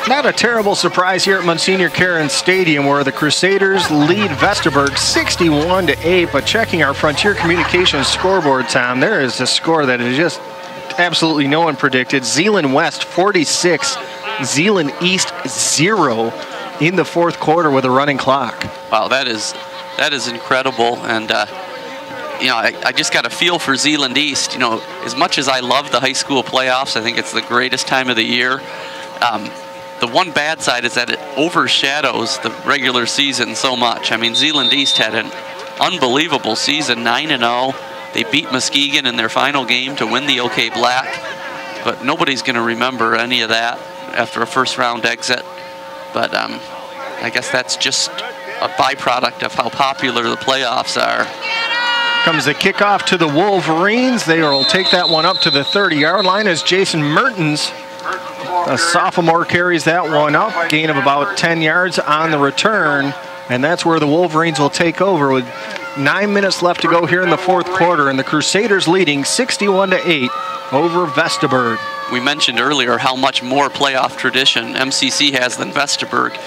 Not a terrible surprise here at Monsignor Caron Stadium, where the Crusaders lead Vesterberg 61-8. But checking our Frontier Communications scoreboard, Tom, there is a score that is just absolutely no one predicted. Zeeland West 46, Zeeland East 0 in the fourth quarter with a running clock. Wow, that is incredible. And you know, I just got a feel for Zeeland East. You know, as much as I love the high school playoffs, I think it's the greatest time of the year. The one bad side is that it overshadows the regular season so much. I mean, Zeeland East had an unbelievable season, 9-0. They beat Muskegon in their final game to win the OK Black, but nobody's going to remember any of that after a first-round exit. But I guess that's just a byproduct of how popular the playoffs are. Comes the kickoff to the Wolverines. They will take that one up to the 30-yard line as Jason Mertens, a sophomore, carries that one up. Gain of about 10 yards on the return. And that's where the Wolverines will take over with 9 minutes left to go here in the fourth quarter. And the Crusaders leading 61-8 over Vesterberg. We mentioned earlier how much more playoff tradition MCC has than Vesterberg.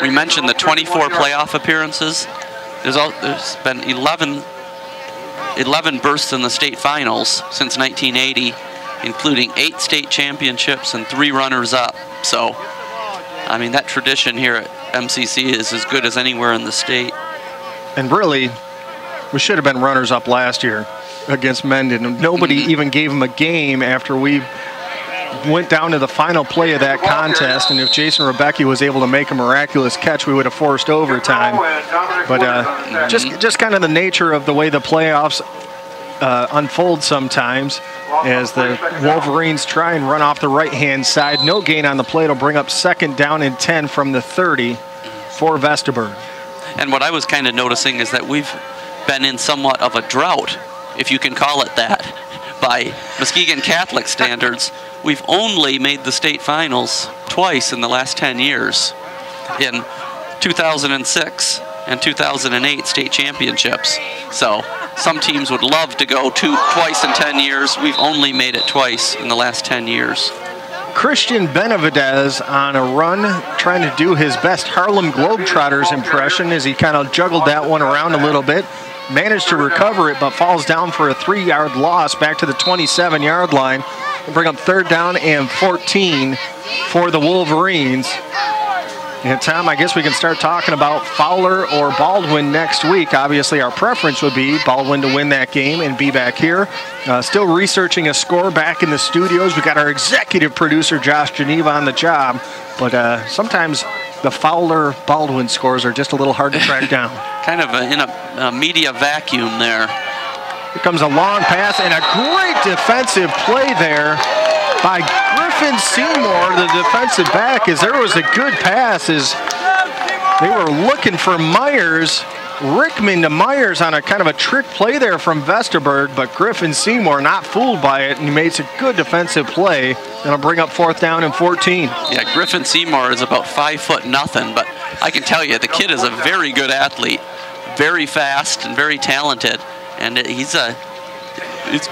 We mentioned the 24 playoff appearances. There's been 11 berths in the state finals since 1980, including 8 state championships and 3 runners-up. So, I mean, that tradition here at MCC is as good as anywhere in the state. And really, we should have been runners-up last year against Mendon. Nobody even gave them a game after we went down to the final play of that contest, and if Jason Rebecki was able to make a miraculous catch, we would have forced overtime. But just kind of the nature of the way the playoffs unfold sometimes, as the Wolverines try and run off the right-hand side. No gain on the play. It'll bring up 2nd down and 10 from the 30 for Vesterberg. And what I was kind of noticing is that we've been in somewhat of a drought, if you can call it that, by Muskegon Catholic standards. We've only made the state finals twice in the last 10 years, in 2006 and 2008 state championships. So some teams would love to go twice in 10 years. We've only made it twice in the last 10 years. Christian Benavidez on a run, trying to do his best Harlem Globetrotters impression as he kind of juggled that one around a little bit. Managed to recover it, but falls down for a 3-yard loss back to the 27-yard line. We'll bring up 3rd down and 14 for the Wolverines. And Tom, I guess we can start talking about Fowler or Baldwin next week. Obviously, our preference would be Baldwin to win that game and be back here. Still researching a score back in the studios. We got our executive producer, Josh Geneva, on the job. But sometimes the Fowler-Baldwin scores are just a little hard to track down. Kind of in a media vacuum there. Here comes a long pass and a great defensive play there by Griffin Seymour, the defensive back, as there was a good pass as they were looking for Myers. Rickman to Myers on a kind of a trick play there from Vesterberg, but Griffin Seymour not fooled by it, and he made a good defensive play. That'll bring up 4th down and 14. Yeah, Griffin Seymour is about 5'0", but I can tell you the kid is a very good athlete, very fast and very talented, and he's a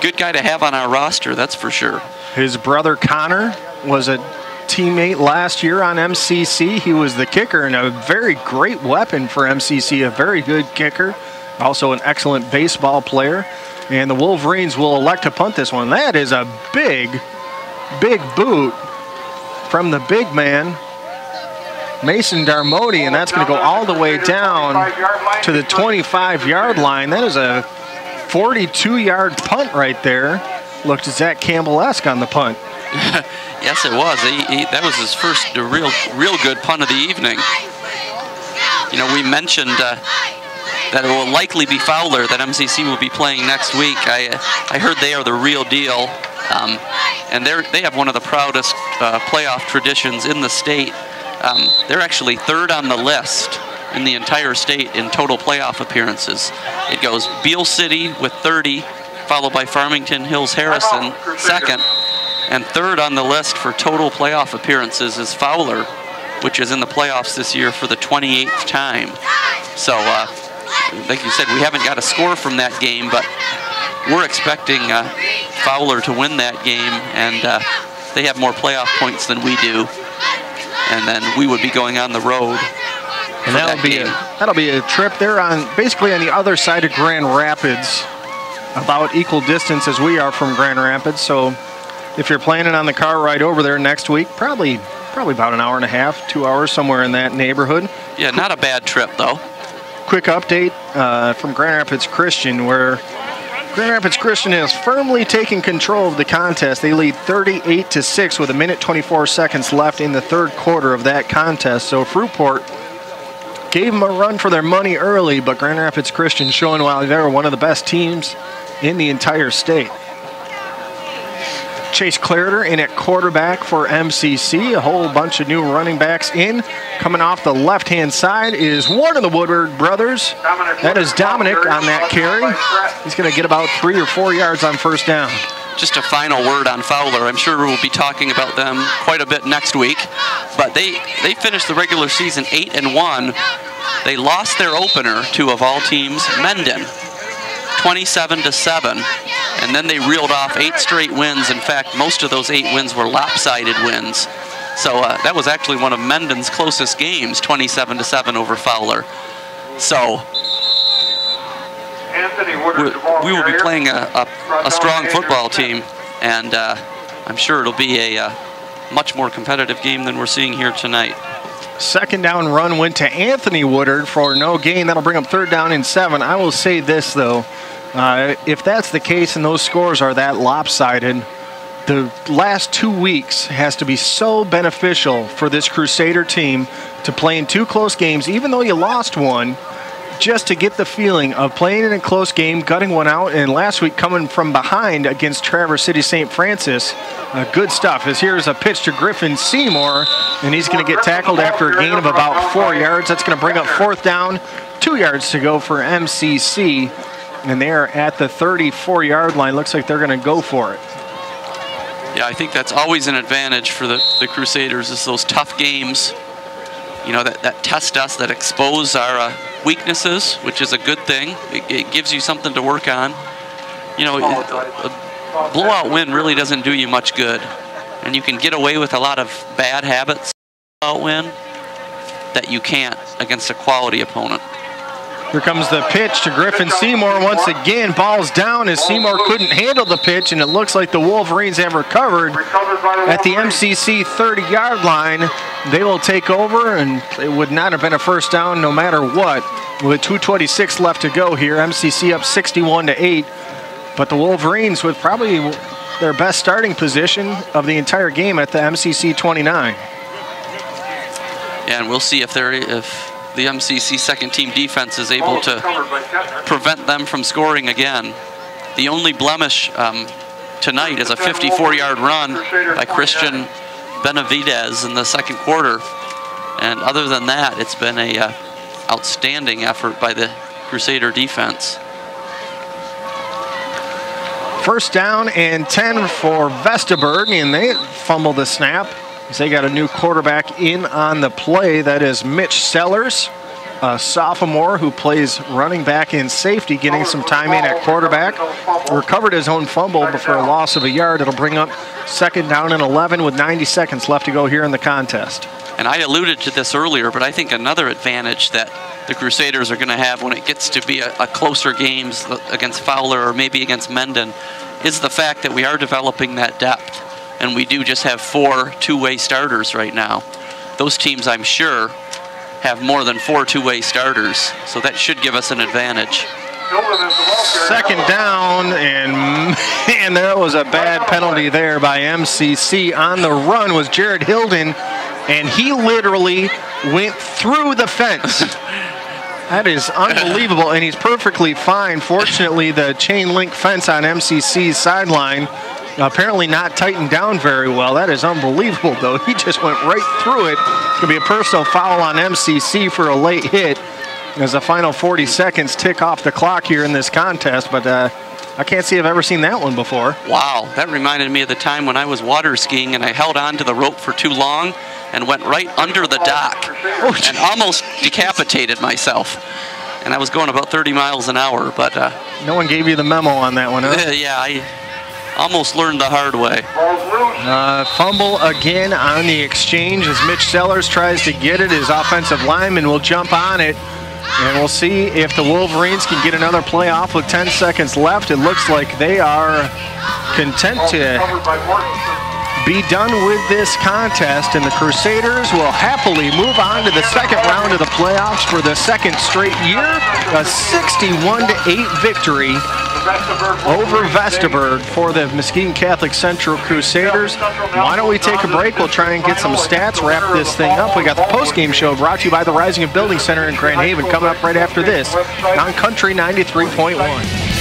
good guy to have on our roster, that's for sure. His brother Connor was a teammate last year on MCC. He was the kicker and a very great weapon for MCC, a very good kicker, also an excellent baseball player. And the Wolverines will elect to punt this one. That is a big boot from the big man, Mason Darmody, and that's going to go all the way down to the 25-yard line. That is a 42-yard punt right there. Looked Zach Campbell-esque on the punt. Yes, it was. That was his first real good punt of the evening. You know, we mentioned that it will likely be Fowler that MCC will be playing next week. I heard they are the real deal, and they have one of the proudest playoff traditions in the state. They're actually 3rd on the list in the entire state in total playoff appearances. It goes Beale City with 30, followed by Farmington Hills Harrison, 2nd. And 3rd on the list for total playoff appearances is Fowler, which is in the playoffs this year for the 28th time. So, like you said, we haven't got a score from that game, but we're expecting Fowler to win that game, and they have more playoff points than we do. and then we would be going on the road. And that'll be a trip there basically on the other side of Grand Rapids, about equal distance as we are from Grand Rapids. So if you're planning on the car ride over there next week, probably about an hour and a half, 2 hours, somewhere in that neighborhood. Yeah, not a bad trip though. Quick update from Grand Rapids Christian, where Grand Rapids Christian has firmly taken control of the contest. They lead 38-6 with 1:24 seconds left in the third quarter of that contest. So Fruitport gave them a run for their money early, but Grand Rapids Christian showing why they're one of the best teams in the entire state. Chase Clariter in at quarterback for MCC. A whole bunch of new running backs in. Coming off the left-hand side is one of the Woodward brothers. That is Dominic on that carry. He's going to get about 3 or 4 yards on first down. Just a final word on Fowler. I'm sure we'll be talking about them quite a bit next week. But they finished the regular season 8-1. They lost their opener to, of all teams, Mendon, 27-7. And then they reeled off 8 straight wins. In fact, most of those 8 wins were lopsided wins. So that was actually one of Mendon's closest games, 27-7 over Fowler. So we will be playing a strong football team, and I'm sure it'll be a much more competitive game than we're seeing here tonight. Second down run went to Anthony Woodard for no gain. That'll bring up 3rd down and 7. I will say this, though. If that's the case and those scores are that lopsided, the last 2 weeks has to be so beneficial for this Crusader team to play in 2 close games, even though you lost one, just to get the feeling of playing in a close game, gutting one out, and last week coming from behind against Traverse City St. Francis. Good stuff. As here's a pitch to Griffin Seymour, and he's going to get tackled after a gain of about 4 yards. That's going to bring up 4th down, 2 yards to go for MCC. And they're at the 34-yard line. Looks like they're going to go for it. Yeah, I think that's always an advantage for the Crusaders, is those tough games, you know, that test us, that expose our weaknesses, which is a good thing. It gives you something to work on. You know, a blowout win really doesn't do you much good. And you can get away with a lot of bad habits blowout win that you can't against a quality opponent. Here comes the pitch to Griffin Seymour once again. Ball's down as Seymour couldn't handle the pitch, and it looks like the Wolverines have recovered at the MCC 30-yard line. They will take over, and it would not have been a first down no matter what. With 2:26 left to go here, MCC up 61-8. But the Wolverines with probably their best starting position of the entire game at the MCC 29. Yeah, and we'll see if the MCC second-team defense is able to prevent them from scoring again. The only blemish tonight is a 54-yard run by Christian Benavidez in the second quarter. And other than that, it's been a outstanding effort by the Crusader defense. First down and 10 for Vesterberg, and they fumbled the snap. They got a new quarterback in on the play. That is Mitch Sellers, a sophomore who plays running back and safety, getting some time in at quarterback. Recovered his own fumble, but for a loss of a yard, it'll bring up 2nd down and 11 with 90 seconds left to go here in the contest. And I alluded to this earlier, but I think another advantage that the Crusaders are going to have when it gets to be a closer games against Fowler or maybe against Mendon is the fact that we are developing that depth. And we do just have 4 two-way starters right now. Those teams, I'm sure, have more than 4 two-way starters, so that should give us an advantage. Second down, and man, there was a bad penalty there by MCC. On the run was Jared Hilden, and he literally went through the fence. That is unbelievable, and he's perfectly fine. Fortunately, the chain link fence on MCC's sideline apparently not tightened down very well. That is unbelievable, though. He just went right through it. It's going to be a personal foul on MCC for a late hit as the final 40 seconds tick off the clock here in this contest, but I can't say I've ever seen that one before. Wow, that reminded me of the time when I was water skiing and I held on to the rope for too long and went right under the dock and almost decapitated myself. And I was going about 30 miles an hour, but... no one gave you the memo on that one, huh? Yeah, almost learned the hard way. Fumble again on the exchange as Mitch Sellers tries to get it. His offensive lineman will jump on it. And we'll see if the Wolverines can get another play off with 10 seconds left. It looks like they are content to be done with this contest, and the Crusaders will happily move on to the second round of the playoffs for the second straight year. A 61-8 victory over Vesterberg for the Muskegon Catholic Central Crusaders. Why don't we take a break? We'll try and get some stats, wrap this thing up. We got the post-game show brought to you by the Rising Building Center in Grand Haven coming up right after this on Country 93.1.